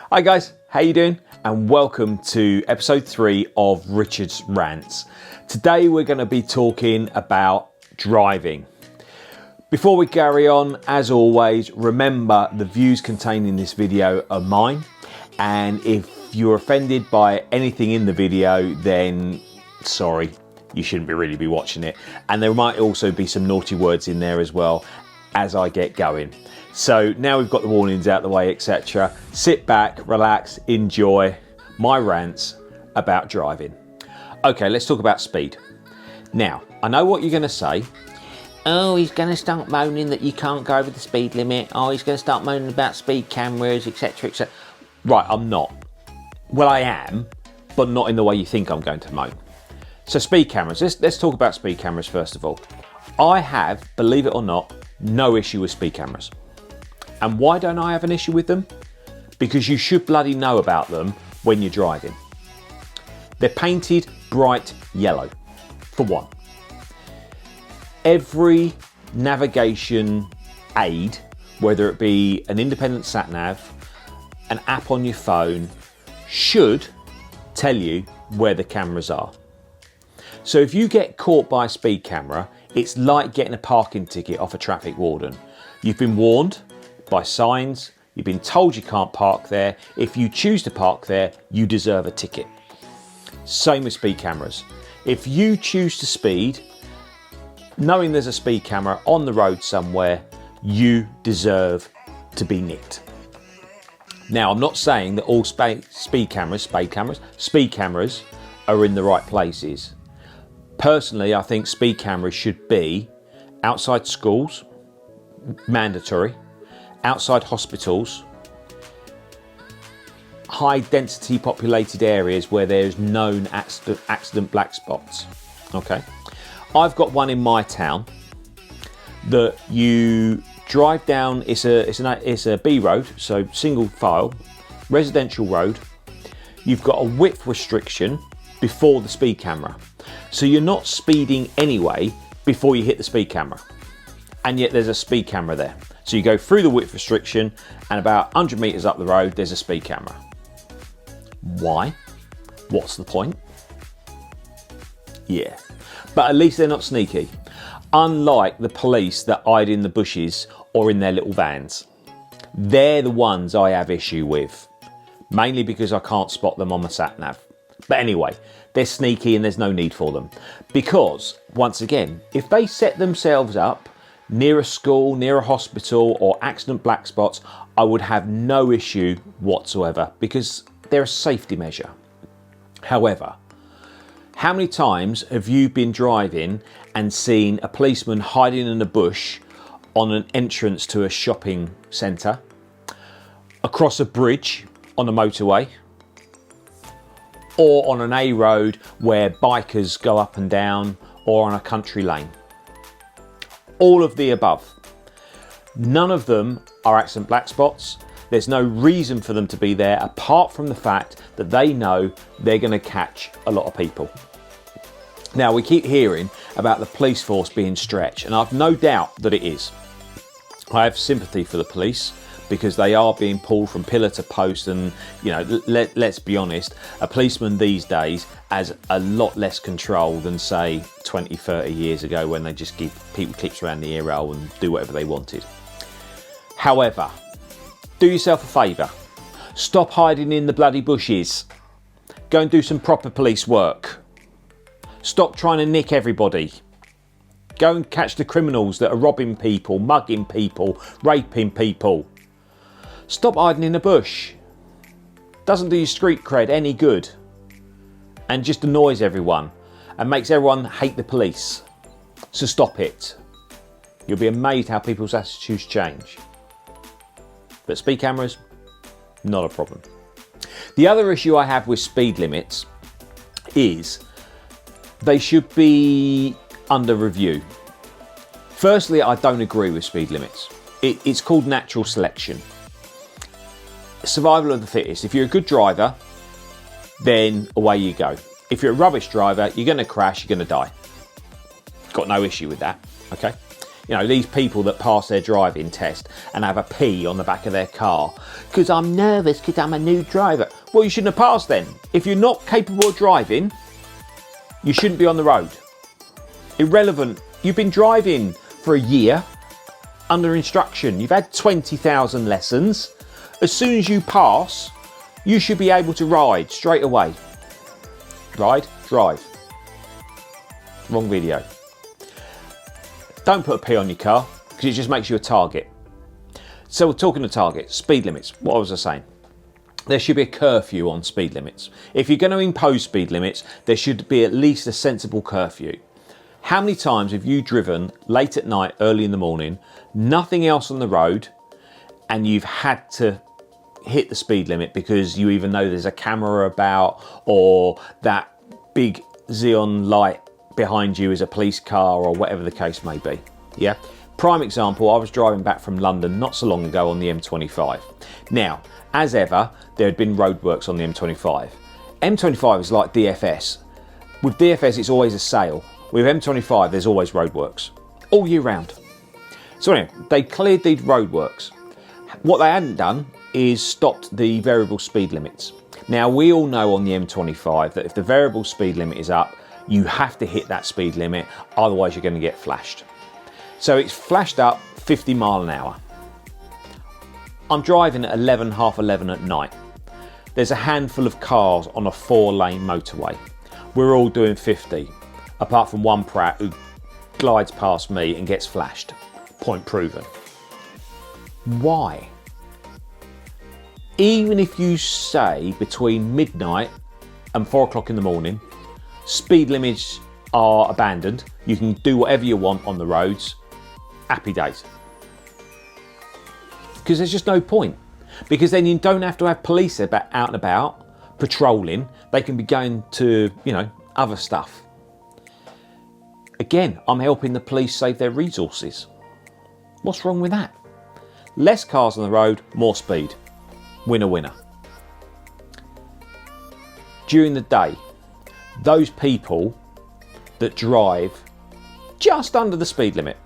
Hi guys, how you doing? And welcome to episode 3 of Richard's Rants. Today we're going to be talking about driving. Before we carry on, as always, remember the views contained in this video are mine. And if you're offended by anything in the video, then sorry, you shouldn't really be watching it. And there might also be some naughty words in there as well as I get going. So now we've got the warnings out of the way, etc. Sit back, relax, enjoy my rants about driving. Okay, let's talk about speed. Now, I know what you're going to say. Oh, he's going to start moaning that you can't go over the speed limit. Oh, he's going to start moaning about speed cameras, etc, etc. Right, I'm not. Well, I am, but not in the way you think I'm going to moan. So speed cameras, let's talk about speed cameras first of all. I have, believe it or not, no issue with speed cameras. And why don't I have an issue with them? Because you should bloody know about them when you're driving. They're painted bright yellow, for one. Every navigation aid, whether it be an independent sat nav, an app on your phone, should tell you where the cameras are. So if you get caught by a speed camera, it's like getting a parking ticket off a traffic warden. You've been warned by signs, you've been told you can't park there. If you choose to park there, you deserve a ticket. Same with speed cameras. If you choose to speed, knowing there's a speed camera on the road somewhere, you deserve to be nicked. Now, I'm not saying that all speed cameras are in the right places. Personally, I think speed cameras should be outside schools, mandatory, outside hospitals, high density populated areas where there's known accident black spots. Okay, I've got one in my town that you drive down. It's a B road, so single file residential road. You've got a width restriction before the speed camera, so you're not speeding anyway before you hit the speed camera, and yet there's a speed camera there. So you go through the width restriction and about 100 metres up the road there's a speed camera. Why? What's the point? Yeah, but at least they're not sneaky. Unlike the police that hide in the bushes or in their little vans. They're the ones I have issue with. Mainly because I can't spot them on my sat nav. But anyway, they're sneaky and there's no need for them. Because, once again, if they set themselves up near a school, near a hospital or accident black spots, I would have no issue whatsoever because they're a safety measure. However, how many times have you been driving and seen a policeman hiding in a bush on an entrance to a shopping centre, across a bridge on a motorway, or on an A road where bikers go up and down, or on a country lane? All of the above. None of them are accident black spots. There's no reason for them to be there apart from the fact that they know they're going to catch a lot of people. Now, we keep hearing about the police force being stretched, and I've no doubt that it is. I have sympathy for the police because they are being pulled from pillar to post, and you know, let's be honest, a policeman these days has a lot less control than say 20, 30 years ago when they just give people clips around the ear roll and do whatever they wanted. However, do yourself a favour. Stop hiding in the bloody bushes. Go and do some proper police work. Stop trying to nick everybody. Go and catch the criminals that are robbing people, mugging people, raping people. Stop hiding in a bush. Doesn't do your street cred any good. And just annoys everyone and makes everyone hate the police. So stop it. You'll be amazed how people's attitudes change. But speed cameras, not a problem. The other issue I have with speed limits is they should be under review. Firstly, I don't agree with speed limits. It's called natural selection. Survival of the fittest. If you're a good driver, then away you go. If you're a rubbish driver, you're going to crash, you're going to die. Got no issue with that, okay? You know, these people that pass their driving test and have a P on the back of their car because I'm nervous because I'm a new driver. Well, you shouldn't have passed then. If you're not capable of driving, you shouldn't be on the road. Irrelevant. You've been driving for a year under instruction. You've had 20,000 lessons. As soon as you pass, you should be able to ride straight away. Ride, drive. Wrong video. Don't put a P on your car because it just makes you a target. So we're talking to targets, speed limits. What was I saying? There should be a curfew on speed limits. If you're going to impose speed limits, there should be at least a sensible curfew. How many times have you driven late at night, early in the morning, nothing else on the road, and you've had to hit the speed limit because you even know there's a camera about, or that big xenon light behind you is a police car, or whatever the case may be? Yeah. Prime example, I was driving back from London not so long ago on the M25. Now, as ever, there had been roadworks on the M25. M25 is like DFS. With DFS, it's always a sale. With M25, there's always roadworks all year round. So anyway, they cleared these roadworks. What they hadn't done is stopped the variable speed limits. Now, we all know on the M25 that if the variable speed limit is up, you have to hit that speed limit, otherwise you're going to get flashed. So it's flashed up 50 mile an hour. I'm driving at 11, half 11 at night. There's a handful of cars on a 4-lane motorway. We're all doing 50, apart from one prat who glides past me and gets flashed. Point proven. Why? Even if you say between midnight and 4 o'clock in the morning, speed limits are abandoned, you can do whatever you want on the roads, happy days. Because there's just no point. Because then you don't have to have police out and about, patrolling. They can be going to, other stuff. Again, I'm helping the police save their resources. What's wrong with that? Less cars on the road, more speed. Winner, winner. During the day, those people that drive just under the speed limit,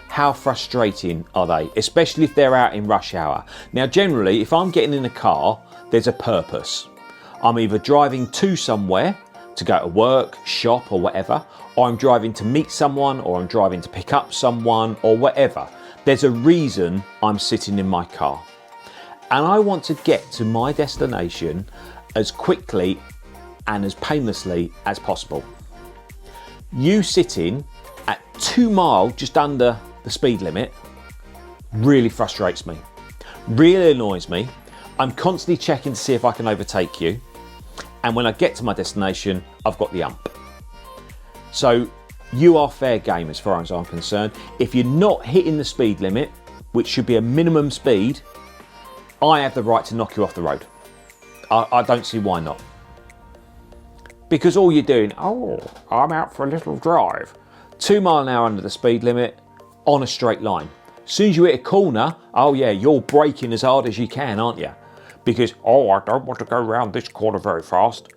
how frustrating are they? Especially if they're out in rush hour. Now, generally, if I'm getting in a car, there's a purpose. I'm either driving to somewhere to go to work, shop, or whatever, or I'm driving to meet someone, or I'm driving to pick up someone, or whatever. There's a reason I'm sitting in my car. And I want to get to my destination as quickly and as painlessly as possible. You sitting at 2 miles just under the speed limit really frustrates me, really annoys me. I'm constantly checking to see if I can overtake you, and when I get to my destination, I've got the ump. So you are fair game as far as I'm concerned. If you're not hitting the speed limit, which should be a minimum speed, I have the right to knock you off the road. I don't see why not. Because all you're doing, I'm out for a little drive. 2 mile an hour under the speed limit on a straight line. As soon as you hit a corner, you're braking as hard as you can, aren't you? Because, I don't want to go around this corner very fast.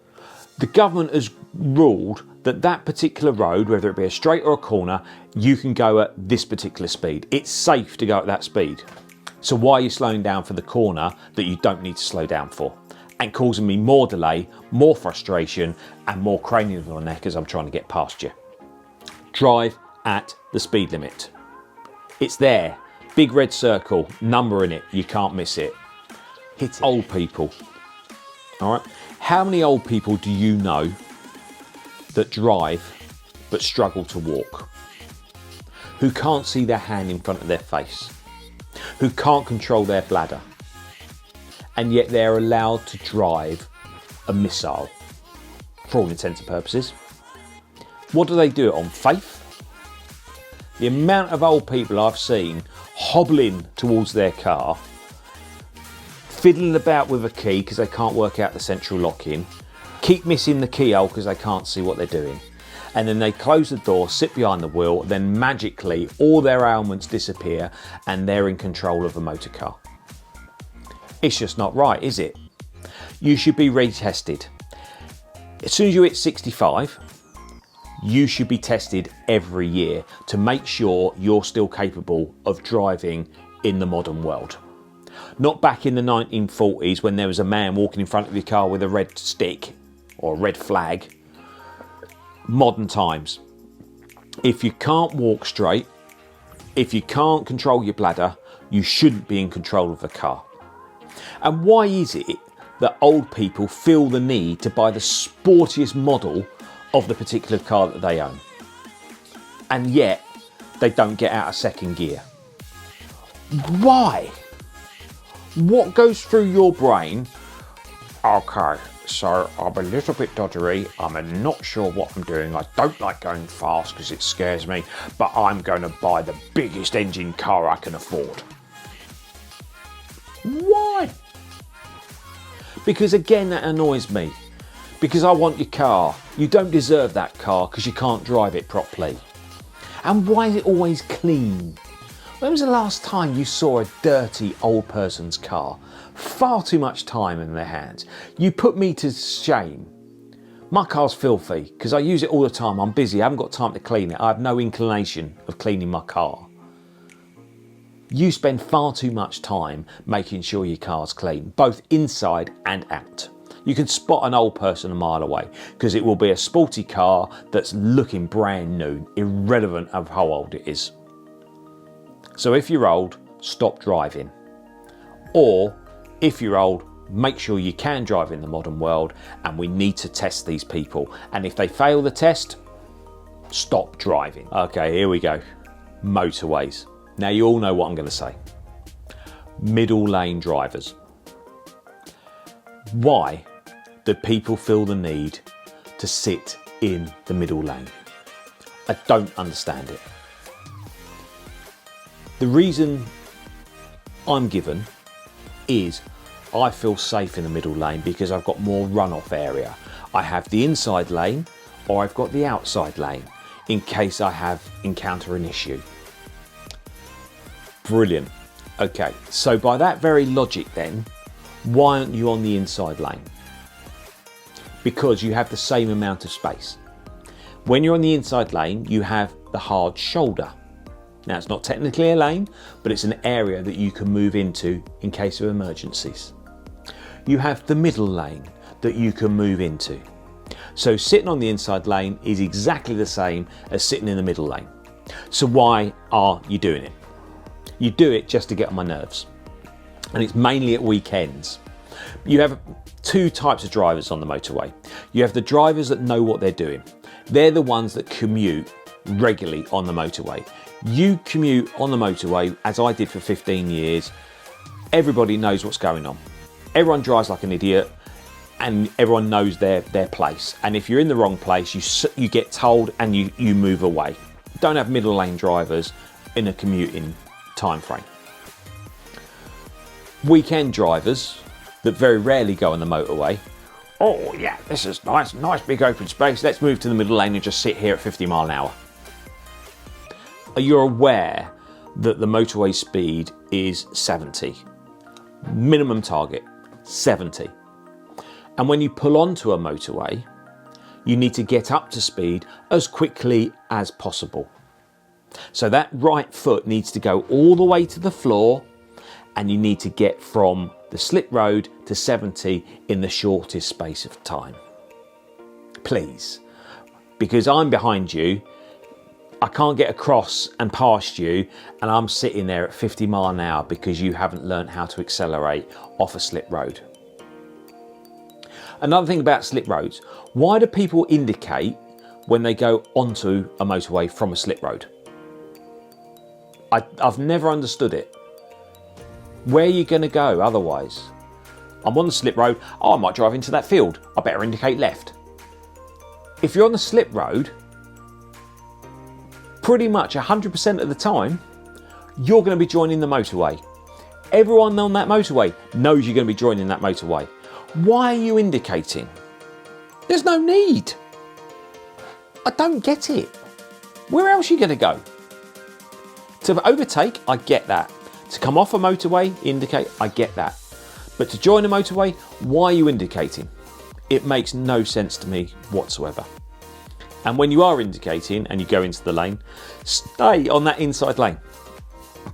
The government has ruled that particular road, whether it be a straight or a corner, you can go at this particular speed. It's safe to go at that speed. So why are you slowing down for the corner that you don't need to slow down for? And causing me more delay, more frustration, and more craning of my neck as I'm trying to get past you. Drive at the speed limit. It's there. Big red circle, number in it. You can't miss it. Hit it. Old people. All right. How many old people do you know that drive but struggle to walk? Who can't see their hand in front of their face? Who can't control their bladder? And yet they're allowed to drive a missile, for all intents and purposes. What do they do it on? Faith? The amount of old people I've seen hobbling towards their car, fiddling about with a key because they can't work out the central lock-in, keep missing the keyhole because they can't see what they're doing. And then they close the door, sit behind the wheel, then magically all their ailments disappear and they're in control of a motor car. It's just not right, is it? You should be retested. As soon as you hit 65, you should be tested every year to make sure you're still capable of driving in the modern world. Not back in the 1940s when there was a man walking in front of your car with a red stick or a red flag. Modern times. If you can't walk straight, if you can't control your bladder, you shouldn't be in control of the car. And why is it that old people feel the need to buy the sportiest model of the particular car that they own? And yet, they don't get out of second gear. Why? What goes through your brain? Okay, so I'm a little bit doddery. I'm not sure what I'm doing. I don't like going fast because it scares me, but I'm going to buy the biggest engine car I can afford. Why? Because again, that annoys me. Because I want your car. You don't deserve that car because you can't drive it properly. And why is it always clean? When was the last time you saw a dirty old person's car? Far too much time in their hands. You put me to shame. My car's filthy because I use it all the time. I'm busy. I haven't got time to clean it. I have no inclination of cleaning my car. You spend far too much time making sure your car's clean, both inside and out. You can spot an old person a mile away because it will be a sporty car that's looking brand new, irrelevant of how old it is. So if you're old, stop driving. Or if you're old, make sure you can drive in the modern world, and we need to test these people. And if they fail the test, stop driving. Okay, here we go. Motorways. Now you all know what I'm going to say. Middle lane drivers. Why do people feel the need to sit in the middle lane? I don't understand it. The reason I'm given is I feel safe in the middle lane because I've got more runoff area. I have the inside lane or I've got the outside lane in case I encounter an issue. Brilliant. Okay, so by that very logic then, why aren't you on the inside lane? Because you have the same amount of space. When you're on the inside lane, you have the hard shoulder. Now it's not technically a lane, but it's an area that you can move into in case of emergencies. You have the middle lane that you can move into. So sitting on the inside lane is exactly the same as sitting in the middle lane. So why are you doing it? You do it just to get on my nerves. And it's mainly at weekends. You have two types of drivers on the motorway. You have the drivers that know what they're doing. They're the ones that commute regularly on the motorway. You commute on the motorway, as I did for 15 years. Everybody knows what's going on. Everyone drives like an idiot and everyone knows their place. And if you're in the wrong place, you get told and you move away. Don't have middle lane drivers in a commuting time frame. Weekend drivers that very rarely go on the motorway. Oh yeah, this is nice big open space. Let's move to the middle lane and just sit here at 50 mile an hour. Are you aware that the motorway speed is 70? Minimum target, 70. And when you pull onto a motorway, you need to get up to speed as quickly as possible. So that right foot needs to go all the way to the floor and you need to get from the slip road to 70 in the shortest space of time. Please, because I'm behind you, I can't get across and past you and I'm sitting there at 50 mile an hour because you haven't learned how to accelerate off a slip road. Another thing about slip roads, why do people indicate when they go onto a motorway from a slip road? I've never understood it. Where are you going to go otherwise? I'm on the slip road. Oh, I might drive into that field. I better indicate left. If you're on the slip road, pretty much 100% of the time, you're going to be joining the motorway. Everyone on that motorway knows you're going to be joining that motorway. Why are you indicating? There's no need. I don't get it. Where else are you going to go? To overtake, I get that. To come off a motorway, indicate, I get that. But to join a motorway, why are you indicating? It makes no sense to me whatsoever. And when you are indicating and you go into the lane, stay on that inside lane.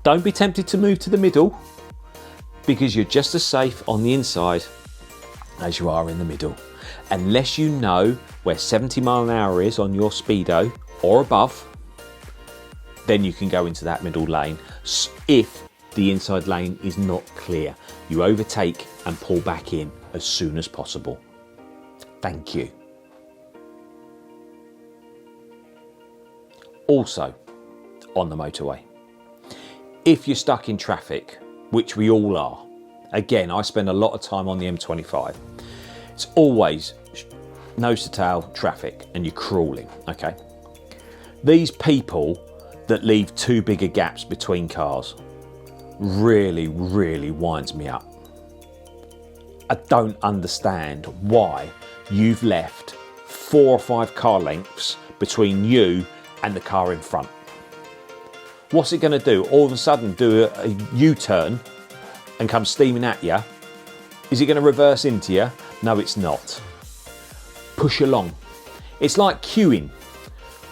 Don't be tempted to move to the middle, because you're just as safe on the inside as you are in the middle. Unless you know where 70 mile an hour is on your speedo or above, then you can go into that middle lane. If the inside lane is not clear, you overtake and pull back in as soon as possible. Thank you. Also, on the motorway, if you're stuck in traffic, which we all are, again, I spend a lot of time on the M25. It's always nose to tail traffic and you're crawling, okay? These people that leave too big a gaps between cars really winds me up. I don't understand why you've left 4 or 5 car lengths between you and the car in front. What's it going to do? All of a sudden do a U-turn and come steaming at you? Is it going to reverse into you? No, it's not. Push along. It's like queuing.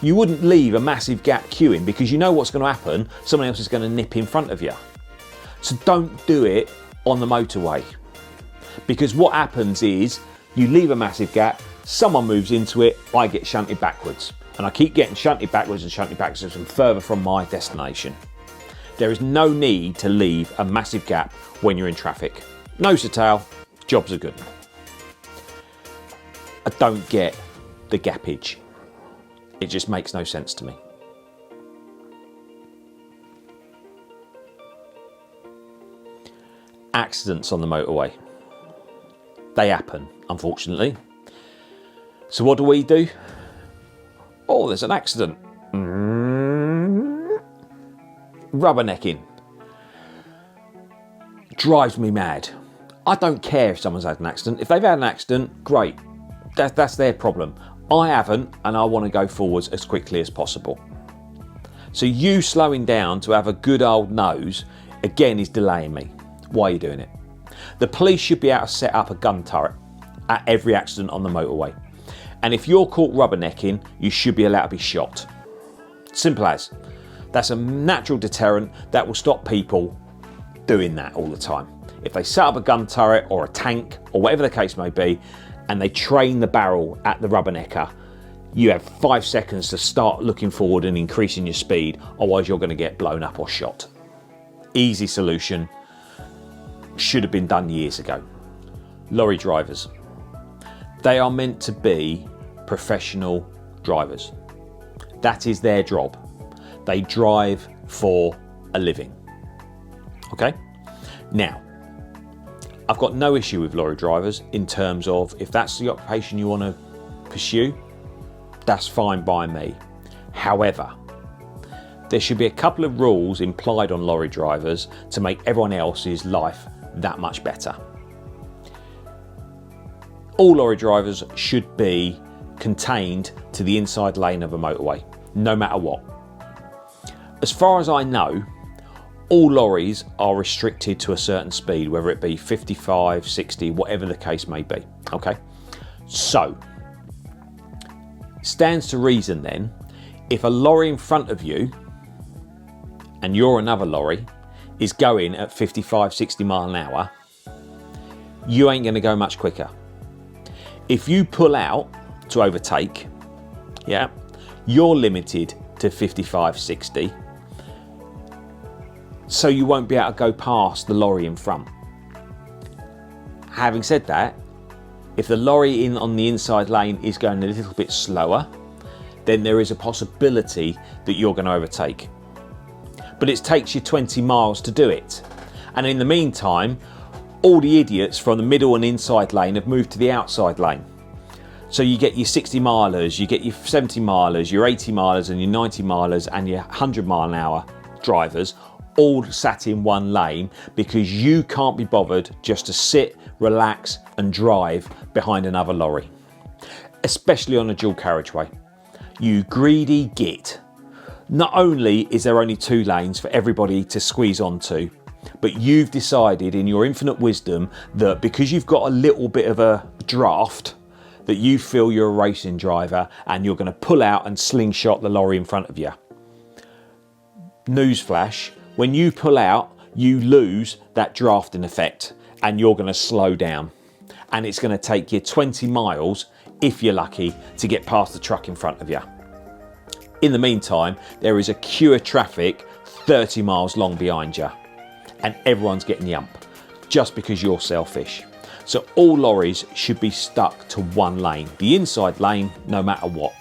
You wouldn't leave a massive gap queuing because you know what's going to happen. Someone else is going to nip in front of you. So don't do it on the motorway, because what happens is you leave a massive gap, someone moves into it, I get shunted backwards. And I keep getting shunted backwards and further from my destination. There is no need to leave a massive gap when you're in traffic. Nose to tail, jobs are good. I don't get the gappage. It just makes no sense to me. Accidents on the motorway. They happen, unfortunately. So what do? Oh, there's an accident. Rubbernecking. Drives me mad. I don't care if someone's had an accident. If they've had an accident, great. That's their problem. I haven't, and I want to go forwards as quickly as possible. So you slowing down to have a good old nose, again, is delaying me. Why are you doing it? The police should be able to set up a gun turret at every accident on the motorway. And if you're caught rubbernecking, you should be allowed to be shot. Simple as. That's a natural deterrent that will stop people doing that all the time. If they set up a gun turret or a tank or whatever the case may be, and they train the barrel at the rubbernecker, you have 5 seconds to start looking forward and increasing your speed, otherwise you're going to get blown up or shot. Easy solution. Should have been done years ago. Lorry drivers. They are meant to be professional drivers. That is their job. They drive for a living. Okay? Now, I've got no issue with lorry drivers in terms of if that's the occupation you want to pursue, that's fine by me. However, there should be a couple of rules implied on lorry drivers to make everyone else's life that much better. All lorry drivers should be contained to the inside lane of a motorway, no matter what. As far as I know, all lorries are restricted to a certain speed, whether it be 55, 60, whatever the case may be. Okay, so stands to reason then, if a lorry in front of you and you're another lorry is going at 55, 60 mile an hour, you ain't going to go much quicker. If you pull out to overtake, yeah, you're limited to 55, 60. So you won't be able to go past the lorry in front. Having said that, if the lorry on the inside lane is going a little bit slower, then there is a possibility that you're going to overtake. But it takes you 20 miles to do it. And in the meantime, all the idiots from the middle and inside lane have moved to the outside lane. So you get your 60 milers, you get your 70 milers, your 80 milers and your 90 milers and your 100 mile an hour drivers all sat in one lane because you can't be bothered just to sit, relax and drive behind another lorry, especially on a dual carriageway. You greedy git. Not only is there only 2 lanes for everybody to squeeze onto, but you've decided in your infinite wisdom that because you've got a little bit of a draft, that you feel you're a racing driver and you're going to pull out and slingshot the lorry in front of you. Newsflash, when you pull out, you lose that drafting effect and you're going to slow down. And it's going to take you 20 miles, if you're lucky, to get past the truck in front of you. In the meantime, there is a queue of traffic 30 miles long behind you. And everyone's getting the ump, just because you're selfish. So all lorries should be stuck to one lane, the inside lane, no matter what.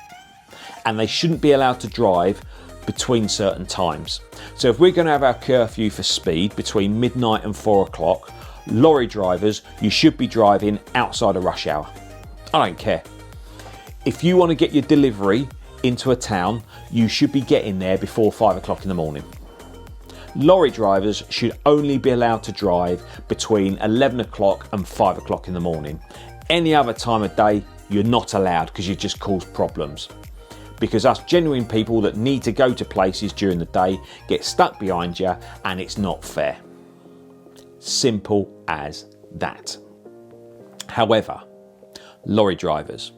And they shouldn't be allowed to drive between certain times. So if we're going to have our curfew for speed between midnight and 4 o'clock, lorry drivers, you should be driving outside of rush hour. I don't care. If you want to get your delivery into a town, you should be getting there before 5 o'clock in the morning. Lorry drivers should only be allowed to drive between 11 o'clock and 5 o'clock in the morning. Any other time of day, you're not allowed because you just cause problems. Because us genuine people that need to go to places during the day get stuck behind you and it's not fair. Simple as that. However, lorry drivers,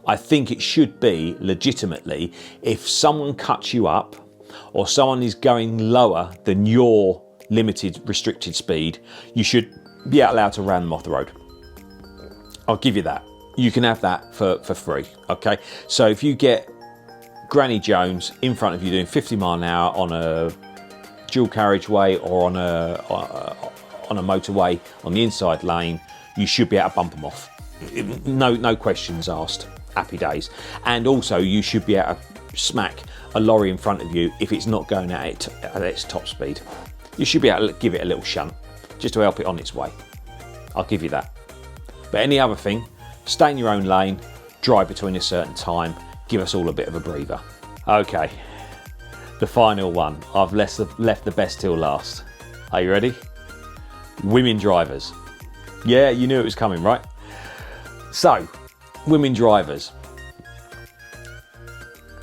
I think it should be legitimately, if someone cuts you up or someone is going lower than your limited restricted speed, you should be allowed to ram them off the road. I'll give you that. You can have that for free, okay? So if you get Granny Jones in front of you doing 50 mile an hour on a dual carriageway or on a motorway on the inside lane, you should be able to bump them off. No questions asked. Happy days. And also you should be able to smack a lorry in front of you if it's not going at its top speed. You should be able to give it a little shunt just to help it on its way. I'll give you that. But any other thing, stay in your own lane, drive between a certain time, give us all a bit of a breather. Okay, the final one. I've left the best till last. Are you ready? Women drivers. Yeah, you knew it was coming, right? So, women drivers.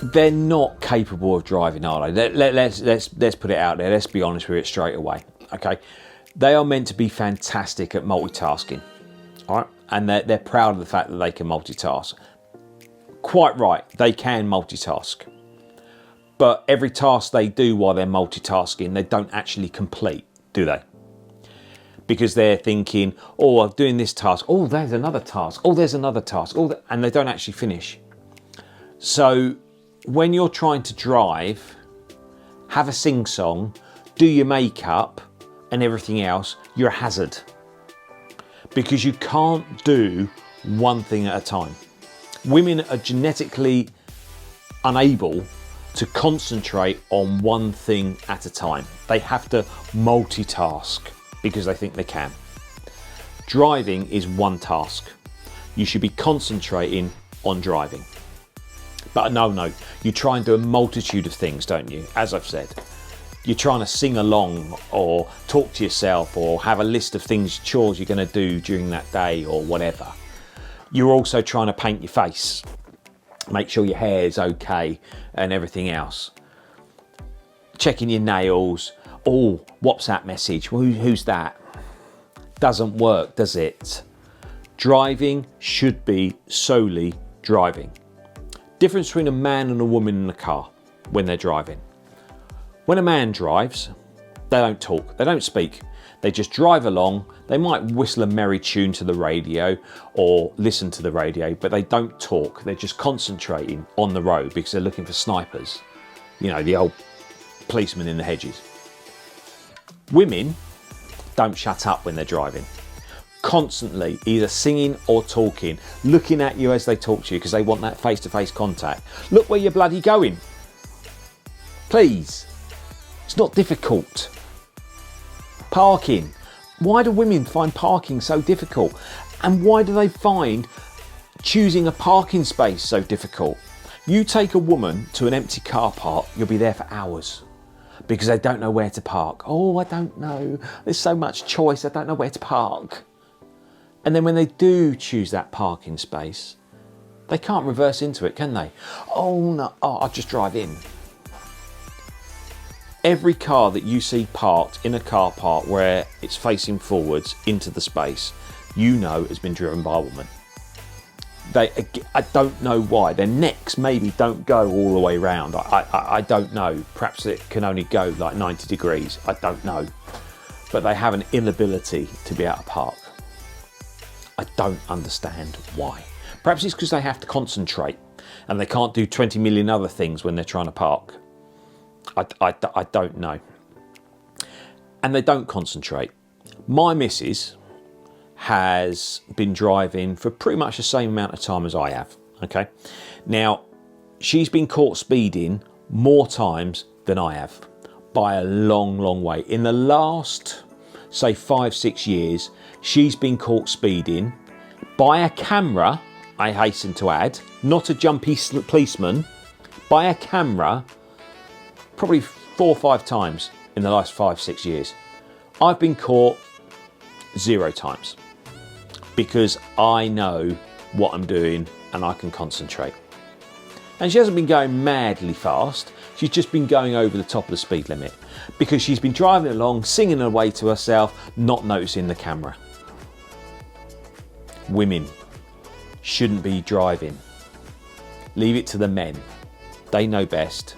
They're not capable of driving, are they? Let's put it out there. Let's be honest with it straight away. Okay, they are meant to be fantastic at multitasking. All right, and they're proud of the fact that they can multitask. Quite right, they can multitask. But every task they do while they're multitasking, they don't actually complete, do they? Because they're thinking, oh, I'm doing this task. Oh, there's another task. Oh, there's another task. Oh, and they don't actually finish. So when you're trying to drive, have a sing-song, do your makeup and everything else, you're a hazard. Because you can't do one thing at a time. Women are genetically unable to concentrate on one thing at a time. They have to multitask because they think they can. Driving is one task. You should be concentrating on driving. But no, you try and do a multitude of things, don't you? As I've said, you're trying to sing along or talk to yourself or have a list of things, chores you're going to do during that day or whatever. You're also trying to paint your face, make sure your hair is okay and everything else. Checking your nails. Oh, WhatsApp message. Who's that? Doesn't work, does it? Driving should be solely driving. Difference between a man and a woman in a car when they're driving. When a man drives, they don't talk, they don't speak. They just drive along. They might whistle a merry tune to the radio or listen to the radio, but they don't talk. They're just concentrating on the road because they're looking for snipers. You know, the old policeman in the hedges. Women don't shut up when they're driving. Constantly either singing or talking, looking at you as they talk to you because they want that face-to-face contact. Look where you're bloody going. Please. It's not difficult. Parking. Why do women find parking so difficult? And why do they find choosing a parking space so difficult? You take a woman to an empty car park, you'll be there for hours because they don't know where to park. Oh, I don't know. There's so much choice. I don't know where to park. And then when they do choose that parking space, they can't reverse into it, can they? Oh no, I'll just drive in. Every car that you see parked in a car park where it's facing forwards into the space, you know has been driven by a woman. I don't know why. Their necks maybe don't go all the way round. I don't know. Perhaps it can only go like 90 degrees. I don't know. But they have an inability to be able to park. I don't understand why. Perhaps it's because they have to concentrate and they can't do 20 million other things when they're trying to park. I don't know. And they don't concentrate. My missus has been driving for pretty much the same amount of time as I have. Okay. Now, she's been caught speeding more times than I have by a long, long way. In the last, say, 5-6 years, she's been caught speeding by a camera, I hasten to add, not a jumpy policeman, by a camera, probably 4 or 5 times in the last 5-6 years. I've been caught 0 times because I know what I'm doing and I can concentrate. And she hasn't been going madly fast. She's just been going over the top of the speed limit because she's been driving along, singing away to herself, not noticing the camera. Women shouldn't be driving. Leave it to the men. They know best.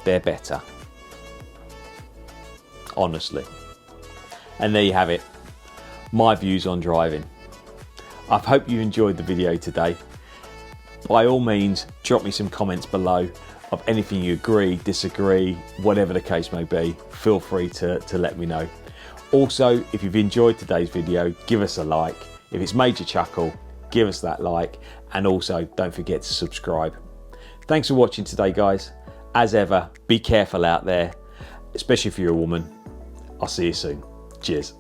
They're better. Honestly. And there you have it. My views on driving. I hope you enjoyed the video today. By all means, drop me some comments below of anything you agree, disagree, whatever the case may be. Feel free to let me know. Also, if you've enjoyed today's video, give us a like. If it's made you chuckle, give us that like. And also, don't forget to subscribe. Thanks for watching today, guys. As ever, be careful out there, especially if you're a woman. I'll see you soon. Cheers.